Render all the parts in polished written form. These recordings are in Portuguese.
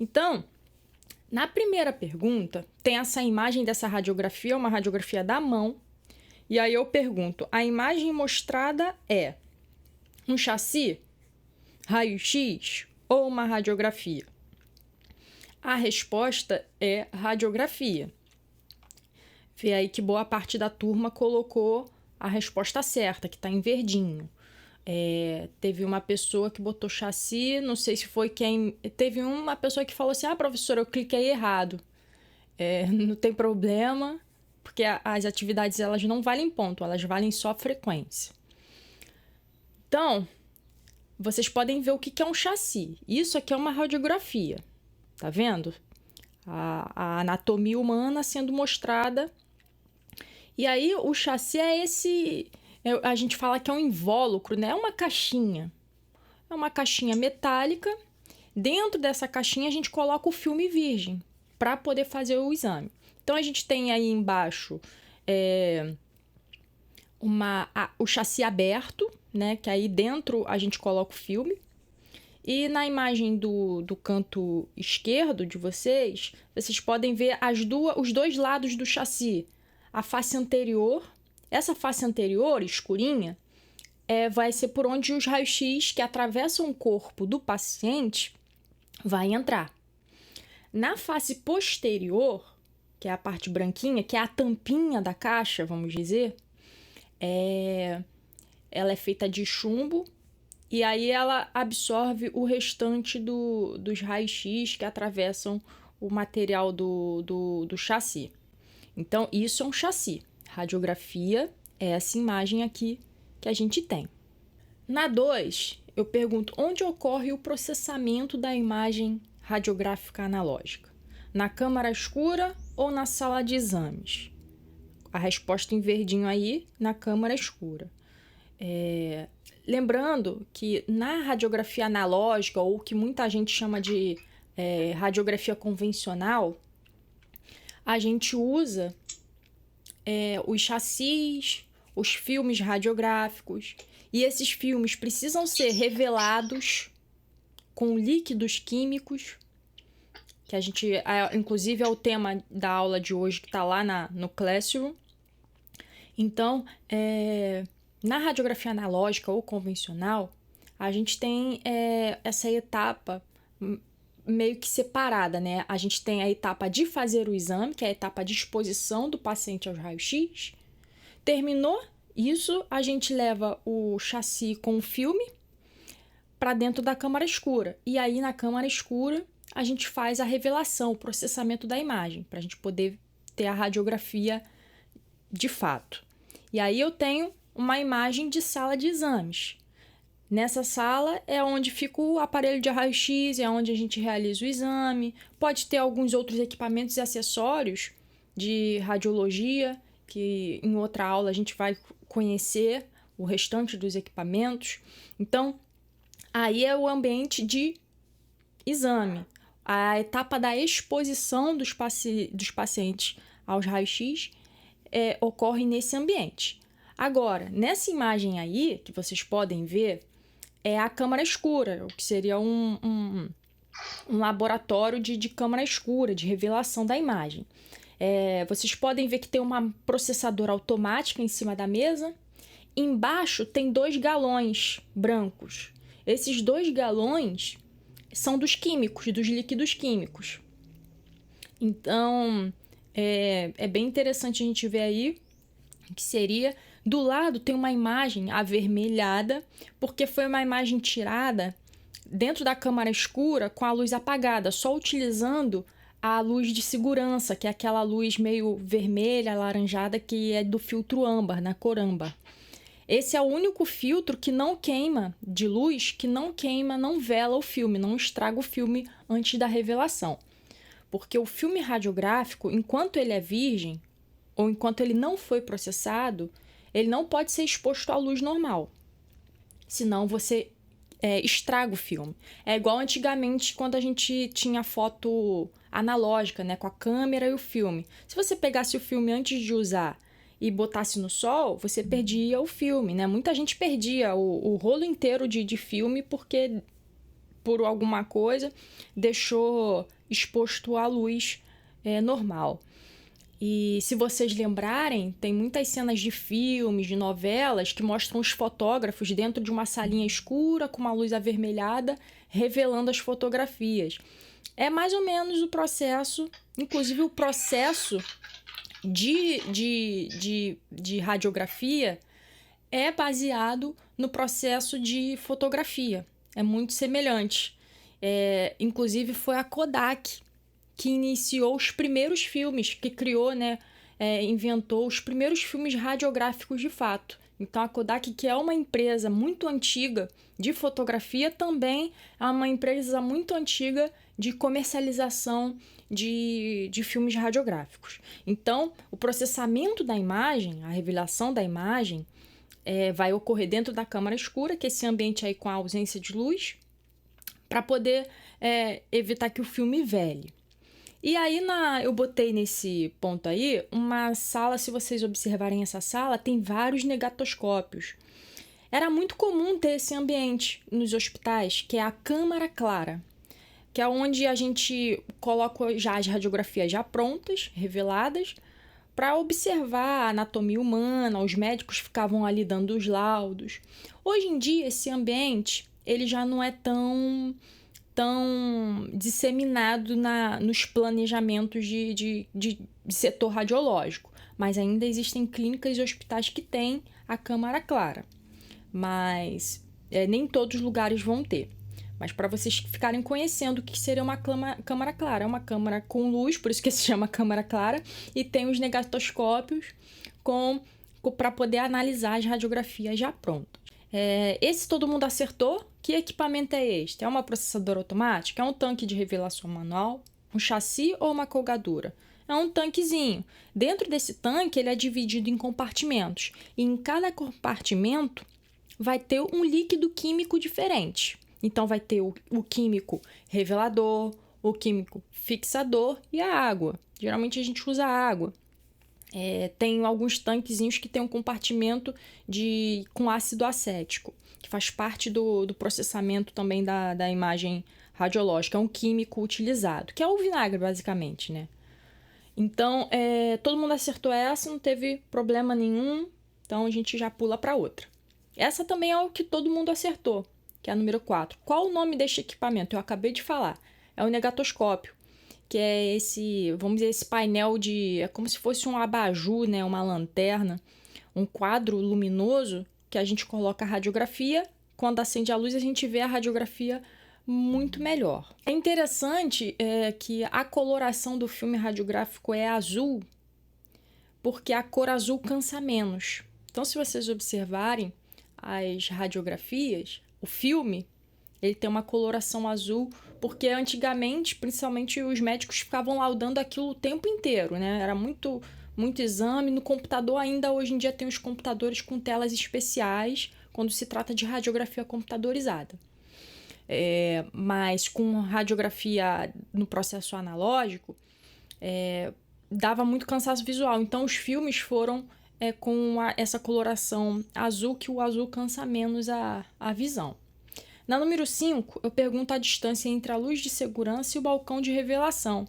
Então, na primeira pergunta, tem essa imagem dessa radiografia, uma radiografia da mão. E aí eu pergunto, a imagem mostrada é um chassi, raio-x ou uma radiografia? A resposta é radiografia. Vê aí que boa parte da turma colocou a resposta certa, que está em verdinho. Teve uma pessoa que botou chassi, não sei se foi quem... Teve uma pessoa que falou assim, professora, eu cliquei errado. Não tem problema, porque as atividades elas não valem ponto, elas valem só frequência. Então, vocês podem ver o que é um chassi. Isso aqui é uma radiografia, tá vendo? A anatomia humana sendo mostrada. E aí, o chassi é esse... A gente fala que é um invólucro, né? É uma caixinha. É uma caixinha metálica. Dentro dessa caixinha, a gente coloca o filme virgem para poder fazer o exame. Então, a gente tem aí embaixo o chassi aberto, né? Que aí dentro a gente coloca o filme. E na imagem do canto esquerdo de vocês podem ver os dois lados do chassi. A face anterior, essa face anterior, escurinha, vai ser por onde os raios-x que atravessam o corpo do paciente vai entrar. Na face posterior, que é a parte branquinha, que é a tampinha da caixa, vamos dizer, ela é feita de chumbo e aí ela absorve o restante dos raios-x que atravessam o material do chassi. Então, isso é um chassi. Radiografia é essa imagem aqui que a gente tem. Na 2, eu pergunto onde ocorre o processamento da imagem radiográfica analógica? Na câmara escura ou na sala de exames? A resposta em verdinho aí, na câmara escura. Lembrando que na radiografia analógica, ou que muita gente chama de radiografia convencional, a gente usa os chassis, os filmes radiográficos, e esses filmes precisam ser revelados com líquidos químicos, que a gente, inclusive é o tema da aula de hoje que está lá no Classroom. Então, na radiografia analógica ou convencional, a gente tem essa etapa meio que separada, né? A gente tem a etapa de fazer o exame, que é a etapa de exposição do paciente aos raios-x. Terminou isso, a gente leva o chassi com o filme para dentro da câmara escura. E aí, na câmara escura, a gente faz a revelação, o processamento da imagem, para a gente poder ter a radiografia de fato. E aí eu tenho uma imagem de sala de exames. Nessa sala é onde fica o aparelho de raio-x, é onde a gente realiza o exame. Pode ter alguns outros equipamentos e acessórios de radiologia, que em outra aula a gente vai conhecer o restante dos equipamentos. Então, aí é o ambiente de exame. A etapa da exposição dos pacientes aos raios-x ocorre nesse ambiente. Agora, nessa imagem aí, que vocês podem ver, é a câmara escura, o que seria um laboratório de câmara escura, de revelação da imagem. Vocês podem ver que tem uma processadora automática em cima da mesa. Embaixo tem 2 galões brancos. Esses 2 galões são dos químicos, dos líquidos químicos. Então, é bem interessante a gente ver aí que seria... Do lado tem uma imagem avermelhada, porque foi uma imagem tirada dentro da câmara escura com a luz apagada, só utilizando a luz de segurança, que é aquela luz meio vermelha, alaranjada, que é do filtro âmbar, na cor âmbar. Esse é o único filtro que não queima, de luz, que não queima, não vela o filme, não estraga o filme antes da revelação. Porque o filme radiográfico, enquanto ele é virgem, ou enquanto ele não foi processado, ele não pode ser exposto à luz normal. Senão você estraga o filme. É igual antigamente quando a gente tinha foto analógica, né, com a câmera e o filme. Se você pegasse o filme antes de usar e botasse no sol, você perdia o filme, né? Muita gente perdia o rolo inteiro de filme porque por alguma coisa, deixou exposto à luz normal. E se vocês lembrarem, tem muitas cenas de filmes, de novelas, que mostram os fotógrafos dentro de uma salinha escura com uma luz avermelhada, revelando as fotografias. É mais ou menos o processo, inclusive o processo de radiografia é baseado no processo de fotografia. É muito semelhante. Inclusive foi a Kodak que iniciou os primeiros filmes, que criou, né, inventou os primeiros filmes radiográficos de fato. Então a Kodak, que é uma empresa muito antiga de fotografia, também é uma empresa muito antiga de comercialização de filmes radiográficos. Então, o processamento da imagem, a revelação da imagem, vai ocorrer dentro da câmara escura, que é esse ambiente aí com a ausência de luz, para poder evitar que o filme vele. E aí, eu botei nesse ponto aí uma sala, se vocês observarem essa sala, tem vários negatoscópios. Era muito comum ter esse ambiente nos hospitais, que é a câmara clara, que é onde a gente coloca já as radiografias já prontas, reveladas, para observar a anatomia humana. Os médicos ficavam ali dando os laudos. Hoje em dia, esse ambiente ele já não é tão disseminado nos planejamentos de setor radiológico, mas ainda existem clínicas e hospitais que têm a câmara clara, mas nem todos os lugares vão ter. Mas para vocês ficarem conhecendo o que seria uma câmara clara, é uma câmara com luz, por isso que se chama câmara clara, e tem os negatoscópios para poder analisar as radiografias já prontas. Esse todo mundo acertou. Que equipamento é este? É uma processadora automática? É um tanque de revelação manual? Um chassi ou uma colgadura? É um tanquezinho. Dentro desse tanque, ele é dividido em compartimentos. E em cada compartimento vai ter um líquido químico diferente. Então, vai ter o químico revelador, o químico fixador e a água. Geralmente, a gente usa água. Tem alguns tanquezinhos que tem um compartimento com ácido acético, que faz parte do processamento também da imagem radiológica. É um químico utilizado, que é o vinagre, basicamente, né? Então, todo mundo acertou essa, não teve problema nenhum, então a gente já pula para outra. Essa também é o que todo mundo acertou, que é a número 4. Qual o nome deste equipamento? Eu acabei de falar. É o negatoscópio, que é vamos dizer, esse painel é como se fosse um abajur, né, uma lanterna, um quadro luminoso que a gente coloca a radiografia. Quando acende a luz, a gente vê a radiografia muito melhor. É interessante que a coloração do filme radiográfico é azul, porque a cor azul cansa menos. Então, se vocês observarem as radiografias, o filme, ele tem uma coloração azul, porque antigamente, principalmente, os médicos ficavam laudando aquilo o tempo inteiro, né? Era muito exame. No computador ainda, hoje em dia, tem os computadores com telas especiais, quando se trata de radiografia computadorizada. Mas com radiografia no processo analógico, dava muito cansaço visual. Então, os filmes foram com essa coloração azul, que o azul cansa menos a visão. Na número 5, eu pergunto a distância entre a luz de segurança e o balcão de revelação.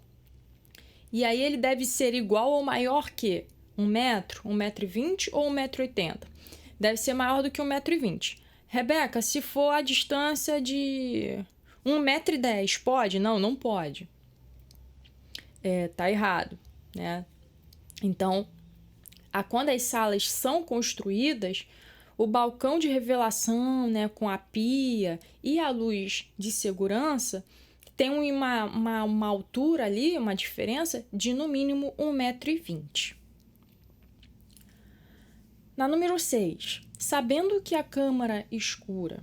E aí ele deve ser igual ou maior que 1 metro, 1,20 m ou 1,80 m. Deve ser maior do que 1,20 m. Rebeca, se for a distância de 1,10 m, pode? Não pode. Tá errado, né? Então, quando as salas são construídas, o balcão de revelação, né, com a pia e a luz de segurança tem uma altura ali, uma diferença de no mínimo 1,20 m. Na número 6, sabendo que a câmara escura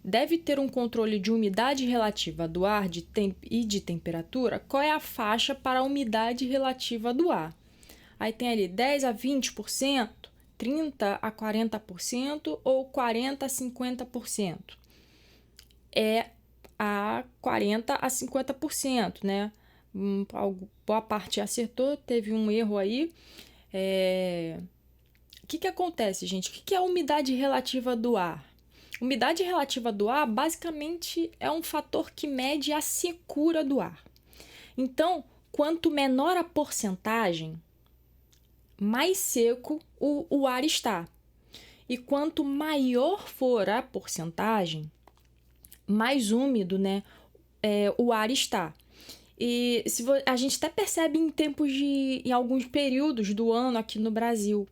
deve ter um controle de umidade relativa do ar e de temperatura, qual é a faixa para a umidade relativa do ar? Aí tem ali 10 a 20%, 30 a 40% ou 40 a 50%. É a 40 a 50%, né? Boa parte acertou, teve um erro aí. O que acontece, gente? O que é a umidade relativa do ar? Umidade relativa do ar, basicamente, é um fator que mede a secura do ar. Então, quanto menor a porcentagem, mais seco o ar está. E quanto maior for a porcentagem, mais úmido, né, o ar está. E a gente até percebe em alguns períodos do ano aqui no Brasil.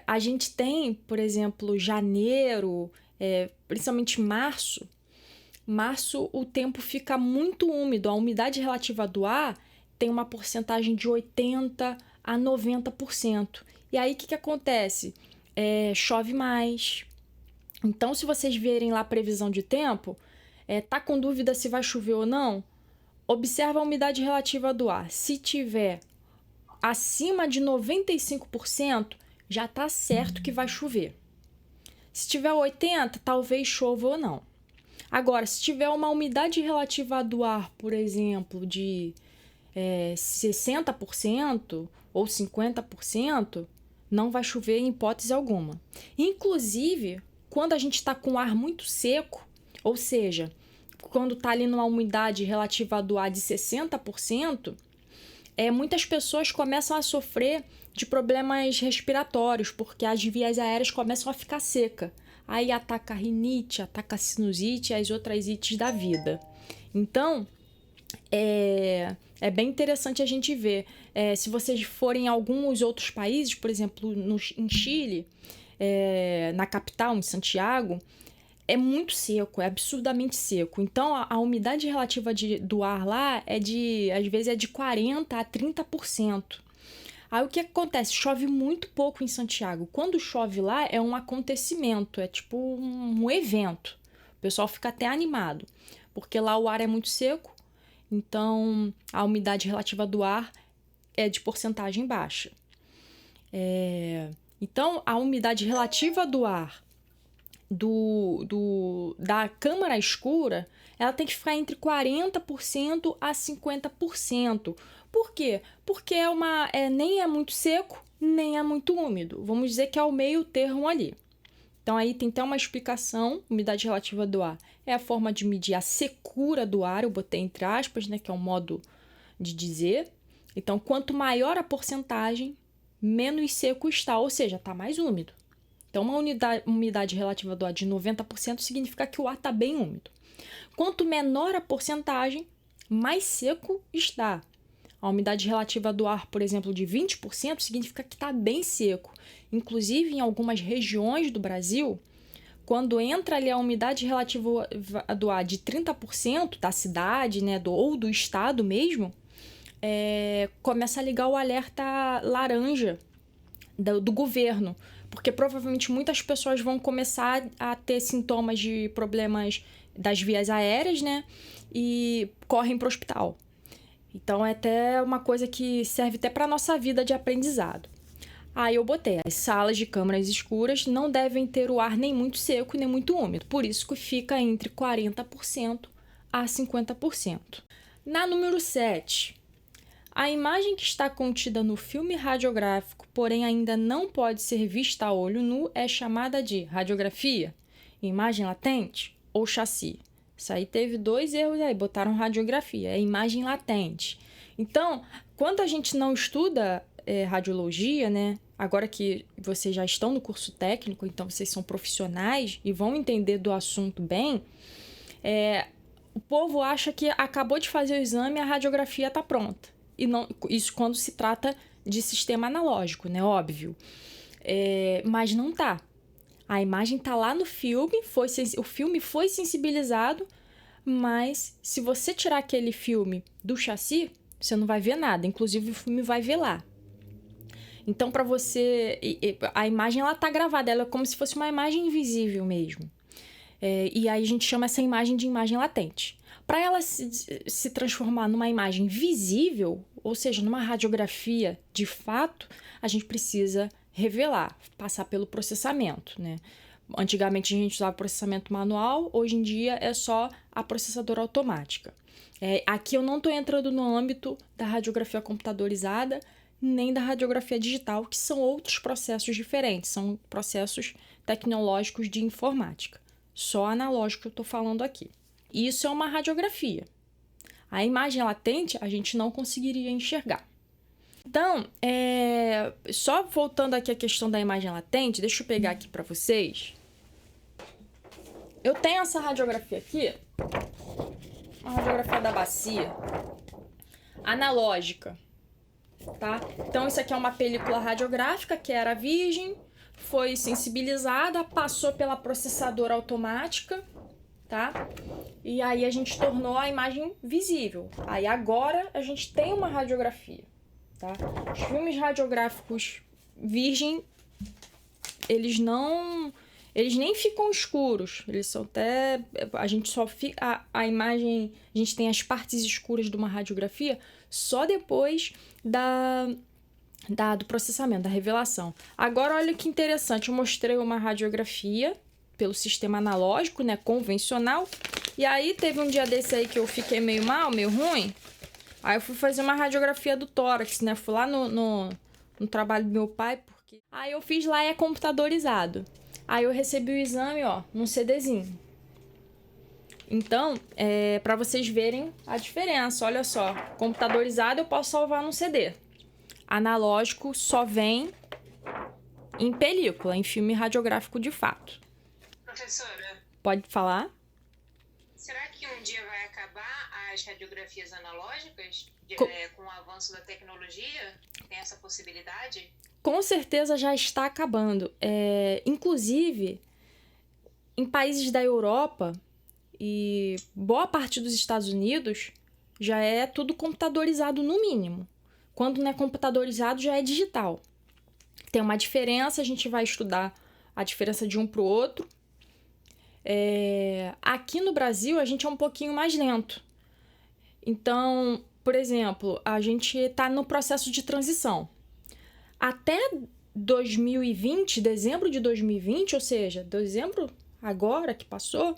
A gente tem, por exemplo, janeiro, principalmente março. Março, o tempo fica muito úmido. A umidade relativa do ar tem uma porcentagem de 80% a 90%. E aí, o que acontece? Chove mais. Então, se vocês verem lá a previsão de tempo, tá com dúvida se vai chover ou não? Observa a umidade relativa do ar. Se tiver acima de 95%, já está certo que vai chover. Se tiver 80%, talvez chova ou não. Agora, se tiver uma umidade relativa do ar, por exemplo, de 60% ou 50%, não vai chover em hipótese alguma. Inclusive, quando a gente está com o ar muito seco, ou seja, quando está ali numa umidade relativa do ar de 60%, muitas pessoas começam a sofrer de problemas respiratórios, porque as vias aéreas começam a ficar secas. Aí ataca a rinite, ataca a sinusite e as outras ites da vida. Então, é bem interessante a gente ver. Se vocês forem em alguns outros países, por exemplo, em Chile, na capital, em Santiago, é muito seco, é absurdamente seco. Então, a umidade relativa do ar lá às vezes é de 40% a 30%. Aí o que acontece? Chove muito pouco em Santiago. Quando chove lá, é um acontecimento, é tipo um evento. O pessoal fica até animado, porque lá o ar é muito seco, então a umidade relativa do ar é de porcentagem baixa. Então, a umidade relativa do ar da câmara escura, ela tem que ficar entre 40% a 50%. Por quê? Porque nem é muito seco, nem é muito úmido. Vamos dizer que é o meio termo ali. Então, aí tem até uma explicação. Umidade relativa do ar é a forma de medir a secura do ar, eu botei entre aspas, né, que é um modo de dizer. Então, quanto maior a porcentagem, menos seco está, ou seja, está mais úmido. Então, uma umidade relativa do ar de 90% significa que o ar está bem úmido. Quanto menor a porcentagem, mais seco está. A umidade relativa do ar, por exemplo, de 20% significa que está bem seco. Inclusive, em algumas regiões do Brasil, quando entra ali a umidade relativa do ar de 30% da cidade, né, ou do estado mesmo, começa a ligar o alerta laranja do governo, porque provavelmente muitas pessoas vão começar a ter sintomas de problemas das vias aéreas, né, e correm para o hospital. Então, é até uma coisa que serve até para a nossa vida de aprendizado. Aí eu botei, as salas de câmaras escuras não devem ter o ar nem muito seco nem muito úmido, por isso que fica entre 40% a 50%. Na número 7, a imagem que está contida no filme radiográfico, porém ainda não pode ser vista a olho nu, é chamada de radiografia, imagem latente ou chassi. Isso aí teve 2 erros aí, botaram radiografia, é imagem latente. Então, quando a gente não estuda radiologia, né? Agora que vocês já estão no curso técnico, então vocês são profissionais e vão entender do assunto bem, o povo acha que acabou de fazer o exame e a radiografia está pronta. E não, isso quando se trata de sistema analógico, né? Óbvio. Mas não tá. A imagem tá lá no filme, o filme foi sensibilizado, mas se você tirar aquele filme do chassi, você não vai ver nada. Inclusive, o filme vai ver lá. Então, para você... a imagem, ela tá gravada. Ela é como se fosse uma imagem invisível mesmo. E aí a gente chama essa imagem de imagem latente. Para ela se transformar numa imagem visível, ou seja, numa radiografia de fato, a gente precisa revelar, passar pelo processamento, né? Antigamente a gente usava processamento manual, hoje em dia é só a processadora automática. Aqui eu não estou entrando no âmbito da radiografia computadorizada, nem da radiografia digital, que são outros processos diferentes, são processos tecnológicos de informática. Só analógico que eu estou falando aqui. Isso é uma radiografia. A imagem latente a gente não conseguiria enxergar. Então, só voltando aqui à questão da imagem latente, deixa eu pegar aqui para vocês. Eu tenho essa radiografia aqui, uma radiografia da bacia, analógica, tá? Então, isso aqui é uma película radiográfica que era virgem, foi sensibilizada, passou pela processadora automática, tá? E aí a gente tornou a imagem visível. Aí agora a gente tem uma radiografia, tá? Os filmes radiográficos virgem, eles nem ficam escuros, eles são até... A gente só fica... A imagem... A gente tem as partes escuras de uma radiografia só depois do processamento, da revelação. Agora, olha que interessante, eu mostrei uma radiografia pelo sistema analógico, né, convencional, e aí teve um dia desse aí que eu fiquei meio mal, meio ruim, aí eu fui fazer uma radiografia do tórax, né, fui lá no trabalho do meu pai, porque... Aí eu fiz lá e é computadorizado. Aí eu recebi o exame, ó, num CDzinho. Então, para vocês verem a diferença, olha só, computadorizado eu posso salvar num CD. Analógico só vem em película, em filme radiográfico de fato. Professora, pode falar? Será que um dia vai acabar as radiografias analógicas com o avanço da tecnologia? Tem essa possibilidade? Com certeza já está acabando. Inclusive, em países da Europa e boa parte dos Estados Unidos, já é tudo computadorizado no mínimo. Quando não é computadorizado, já é digital. Tem uma diferença, a gente vai estudar a diferença de um para o outro. Aqui no Brasil, a gente é um pouquinho mais lento. Então, por exemplo, a gente está no processo de transição. Até 2020, dezembro de 2020, ou seja, dezembro agora que passou,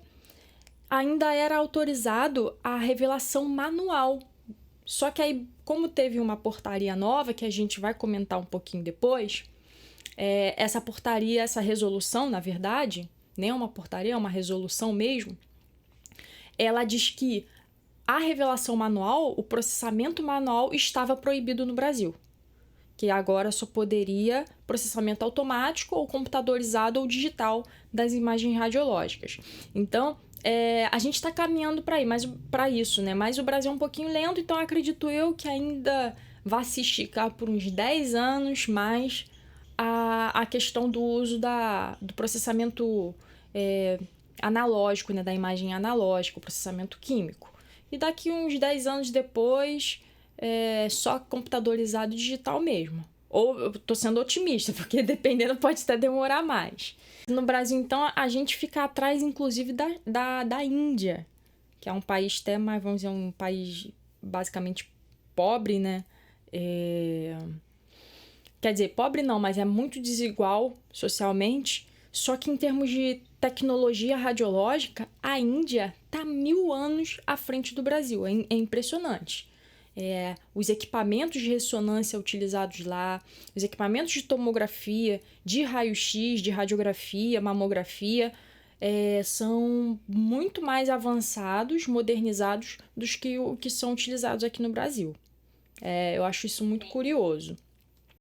ainda era autorizado a revelação manual. Só que aí, como teve uma portaria nova, que a gente vai comentar um pouquinho depois, essa portaria, essa resolução, na verdade, nem é uma portaria, é uma resolução mesmo, ela diz que a revelação manual, o processamento manual estava proibido no Brasil. Que agora só poderia processamento automático ou computadorizado ou digital das imagens radiológicas. Então, a gente está caminhando para isso, né? Mas o Brasil é um pouquinho lento, então acredito eu que ainda vai se esticar por uns 10 anos mais a questão do uso do processamento analógico, né? Da imagem analógica, o processamento químico. E daqui uns 10 anos depois, só computadorizado digital mesmo. Ou eu tô sendo otimista, porque dependendo pode até demorar mais. No Brasil, então, a gente fica atrás, inclusive, da Índia, que é um país até mais, vamos dizer, um país basicamente pobre, né? Quer dizer, pobre não, mas é muito desigual socialmente. Só que em termos de tecnologia radiológica, a Índia está 1000 anos à frente do Brasil. É impressionante. Os equipamentos de ressonância utilizados lá, os equipamentos de tomografia, de raio-x, de radiografia, mamografia, são muito mais avançados, modernizados do que o que são utilizados aqui no Brasil. Eu acho isso muito curioso.